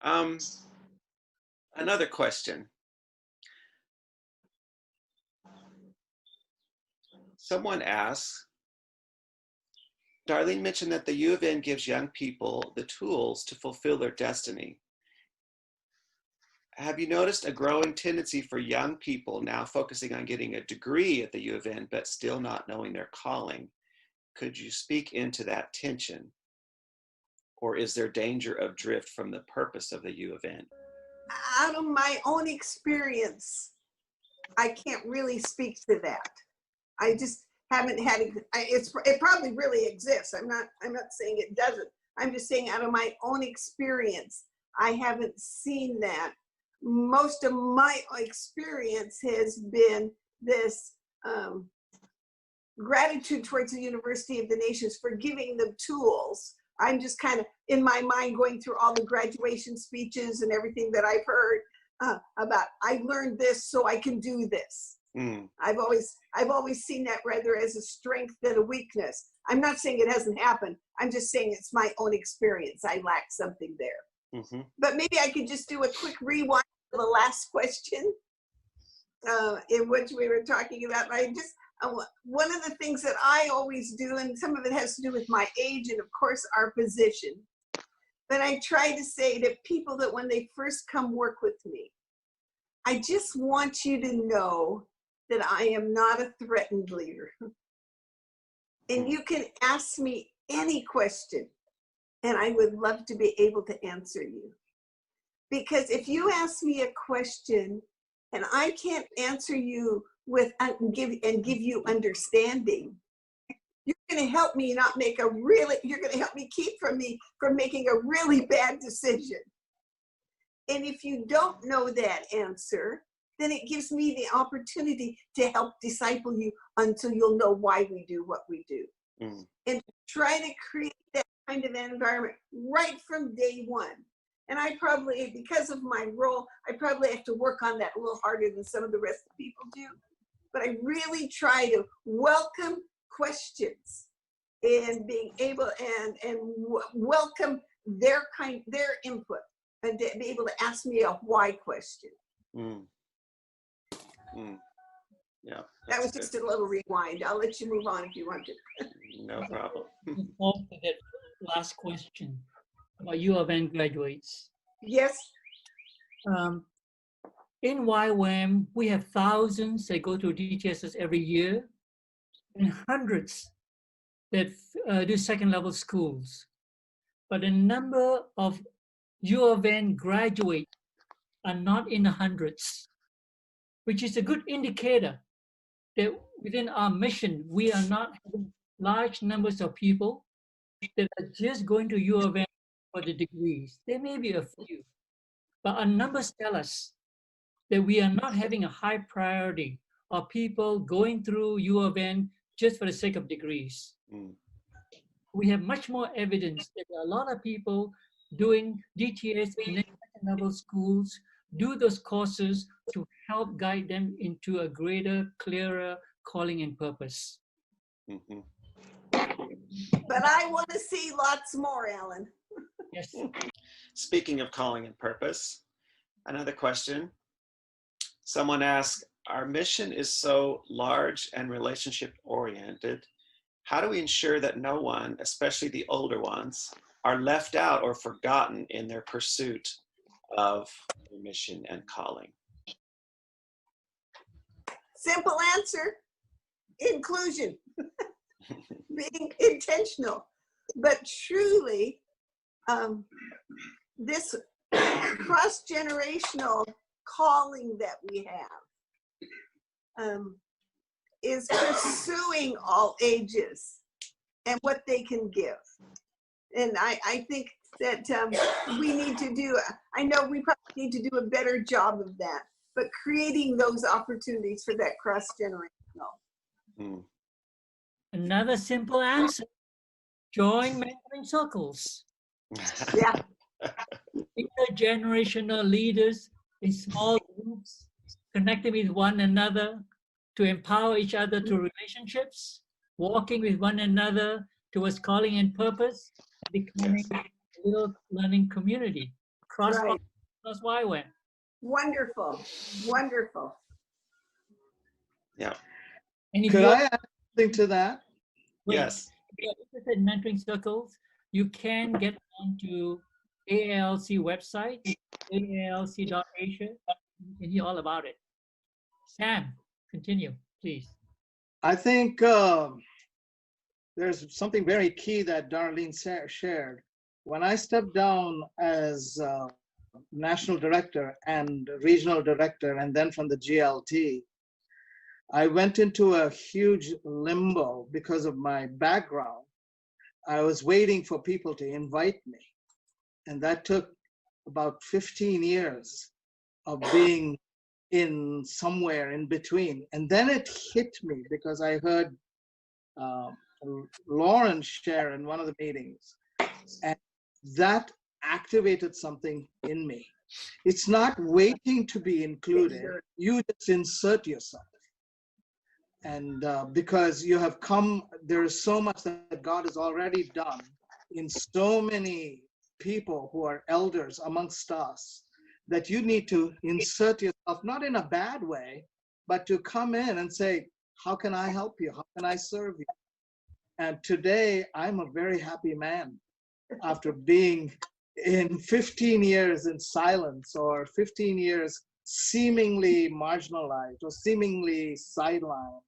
Um, Another question. Someone asks, Darlene mentioned that the U of N gives young people the tools to fulfill their destiny. Have you noticed a growing tendency for young people now focusing on getting a degree at the U of N, but still not knowing their calling? Could you speak into that tension? Or is there danger of drift from the purpose of the U of N? Out of my own experience, I can't really speak to that. I just haven't had it. It probably really exists. I'm not saying it doesn't. I'm just saying out of my own experience, I haven't seen that. Most of my experience has been this gratitude towards the University of the Nations for giving them tools. I'm just kind of in my mind going through all the graduation speeches and everything that I've heard about. I learned this so I can do this. I've always seen that rather as a strength than a weakness. I'm not saying it hasn't happened. I'm just saying it's my own experience. I lack something there. But maybe I could just do a quick rewind to the last question in which we were talking about. One of the things that I always do, and some of it has to do with my age and of course our position, but I try to say to people that when they first come work with me, I just want you to know that I am not a threatened leader. And you can ask me any question and I would love to be able to answer you. Because if you ask me a question and I can't answer you and give you understanding, you're going to help me you're going to help me keep from making a really bad decision. And if you don't know that answer, then it gives me the opportunity to help disciple you until you'll know why we do what we do. And try to create that kind of environment right from day one. And I probably, because of my role, I probably have to work on that a little harder than some of the rest of the people do. But I really try to welcome questions and being able and welcome their input and to be able to ask me a why question. Yeah, that was just a little rewind. I'll let you move on if you want to. No problem. That last question about U of N graduates. Yes. In YWAM, we have thousands that go to DTSS every year and hundreds that do second level schools. But the number of U of N graduates are not in the hundreds, which is a good indicator that within our mission, we are not having large numbers of people that are just going to U of N for the degrees. There may be a few, but our numbers tell us that we are not having a high priority of people going through U of N just for the sake of degrees. We have much more evidence that there are a lot of people doing DTS in level schools, do those courses to help guide them into a greater, clearer calling and purpose. But I want to see lots more, Alan. Yes. Speaking of calling and purpose, another question. Someone asked, our mission is so large and relationship oriented. How do we ensure that no one, especially the older ones, are left out or forgotten in their pursuit of their mission and calling? Simple answer, inclusion. Being intentional. But truly, this cross-generational calling that we have is pursuing all ages and what they can give. And I think that we need to do, I know we probably need to do a better job of that, but creating those opportunities for that cross-generational. Another simple answer, join mentoring circles. Yeah. Intergenerational leaders in small groups, connecting with one another to empower each other through relationships, walking with one another towards calling and purpose, becoming a little learning community. cross Right. plus YWAM. Wonderful. Wonderful. Yeah. And if Could you're I add something to that? Yes. if you're interested in mentoring circles, you can get onto AALC website, aalc.asia. You can hear all about it. Sam, continue, please. I think there's something very key that Darlene shared. When I stepped down as national director and regional director, and then from the GLT, I went into a huge limbo because of my background. I was waiting for people to invite me. And that took about 15 years of being in somewhere in between. And then it hit me because I heard Lauren share in one of the meetings. And that activated something in me. It's not waiting to be included. You just insert yourself. And because you have come, there is so much that God has already done in so many people who are elders amongst us, that you need to insert yourself, not in a bad way, but to come in and say, how can I help you? How can I serve you? And today I'm a very happy man after being in 15 years in silence, or 15 years seemingly marginalized or seemingly sidelined.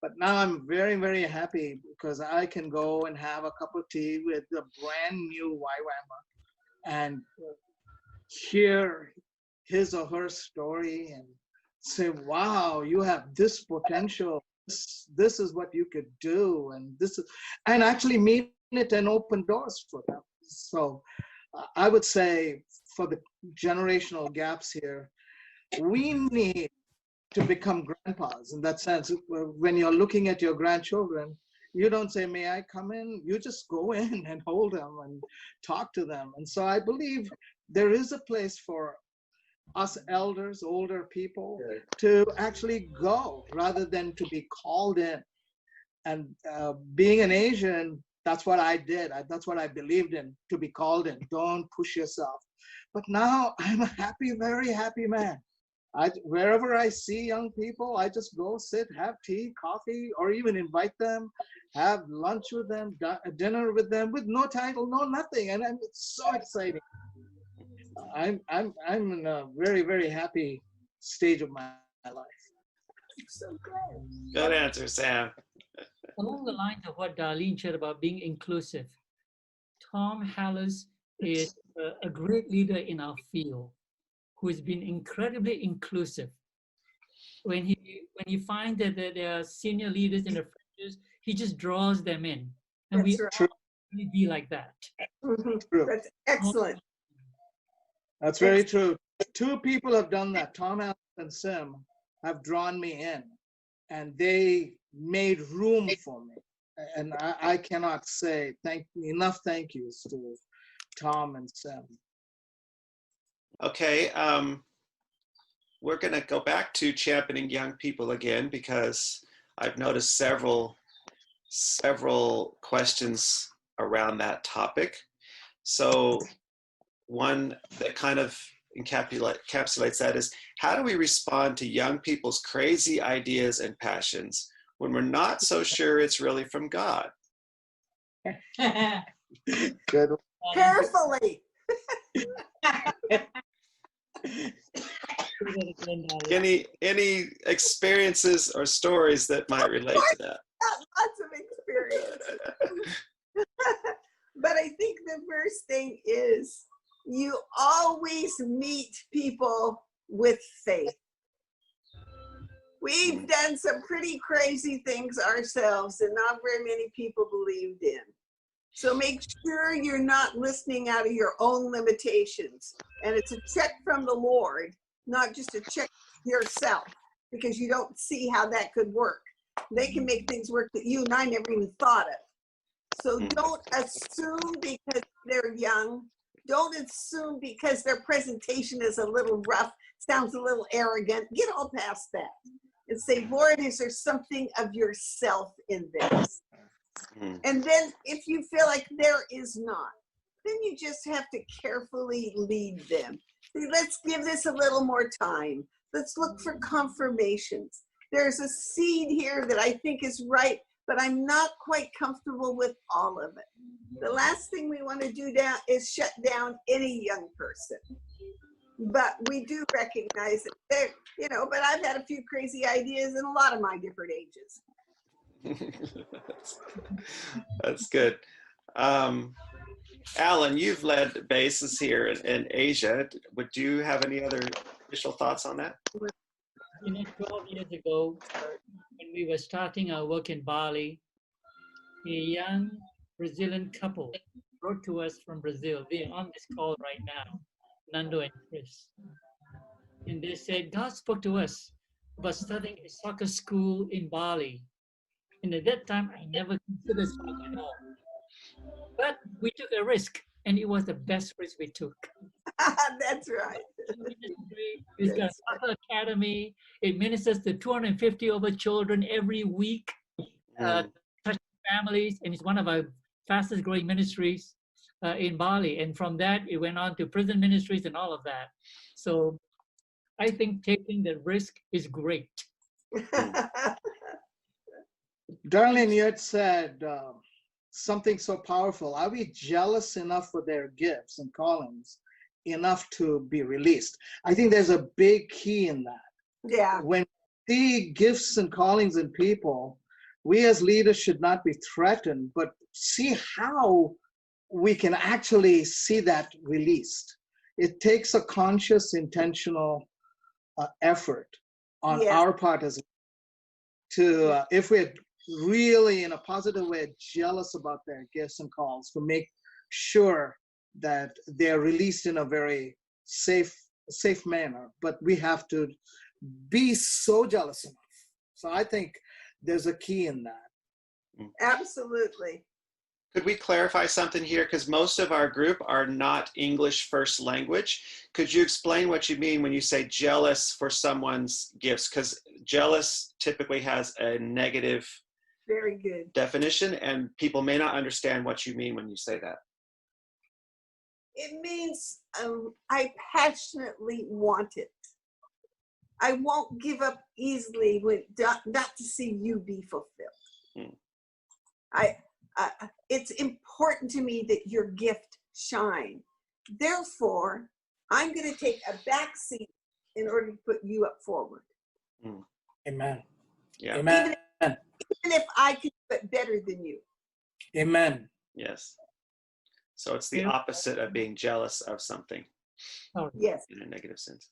But now I'm very, very happy because I can go and have a cup of tea with a brand new YWAMer and hear his or her story and say, wow, you have this potential. This is what you could do. And this is, and actually mean it and open doors for them. So I would say for the generational gaps here, we need to become grandpas in that sense. When you're looking at your grandchildren, you don't say, may I come in? You just go in and hold them and talk to them. And so I believe there is a place for us elders, older people, to actually go rather than to be called in. And being an Asian, that's what I did. That's what I believed in, to be called in. Don't push yourself. But now I'm a happy, very happy man. Wherever I see young people, I just go sit, have tea, coffee, or even invite them, have lunch with them, dinner with them, with no title, no nothing, and it's so exciting. I'm in a very, very happy stage of my life. So good. Good answer, Sam. Along the lines of what Darlene said about being inclusive, Tom Hallis is a great leader in our field who has been incredibly inclusive. When he finds that there are senior leaders in the fringes, he just draws them in. And That's we right. really be like that. True. That's excellent. That's very true. Two people have done that. Tom Allen and Sim have drawn me in, and they made room for me. And I cannot say enough thank yous to Tom and Sim. Okay, we're going to go back to championing young people again, because I've noticed several questions around that topic. So one that kind of encapsulates that is, how do we respond to young people's crazy ideas and passions when we're not so sure it's really from God? Good. Carefully. Any experiences or stories that might relate to that? Lots of experience. But I think the first thing is, you always meet people with faith. We've done some pretty crazy things ourselves and not very many people believed in. So make sure you're not listening out of your own limitations. And it's a check from the Lord, not just a check yourself, because you don't see how that could work. They can make things work that you and I never even thought of. So don't assume because they're young. Don't assume because their presentation is a little rough, sounds a little arrogant. Get all past that and say, Lord, is there something of yourself in this? And then if you feel like there is not, then you just have to carefully lead them. Let's give this a little more time. Let's look for confirmations. There's a seed here that I think is right, but I'm not quite comfortable with all of it. The last thing we want to do now is shut down any young person. But we do recognize that they're, you know, but I've had a few crazy ideas in a lot of my different ages. That's good. Alan, you've led bases here in Asia. Would you have any other initial thoughts on that? 12 years ago, when we were starting our work in Bali, a young Brazilian couple wrote to us from Brazil. They're on this call right now, Nando and Chris. And they said, God spoke to us about starting a soccer school in Bali. And at that time, I never considered soccer at all. But we took a risk, and it was the best risk we took. That's right. It's got a soccer academy. It ministers to 250 over children every week, touching families, and it's one of our fastest growing ministries in Bali. And from that, it went on to prison ministries and all of that. So I think taking the risk is great. Darlene, you had said something so powerful. Are we jealous enough for their gifts and callings enough to be released? I think there's a big key in that. Yeah. When we see gifts and callings in people, we as leaders should not be threatened, but see how we can actually see that released. It takes a conscious, intentional effort on our part as to, if we're really in a positive way jealous about their gifts and calls, to make sure that they're released in a very safe manner. But we have to be so jealous enough. So I think there's a key in that. Absolutely. Could we clarify something here? Because most of our group are not English first language. Could you explain what you mean when you say jealous for someone's gifts? Because jealous typically has a negative Very good definition, and people may not understand what you mean when you say that. It means I passionately want it. I won't give up easily when not to see you be fulfilled. It's important to me that your gift shine. Therefore, I'm going to take a back seat in order to put you up forward. Amen. Yeah. Amen. Even if I can do it better than you. Amen. Yes. So it's the opposite of being jealous of something. Yes. In a negative sense.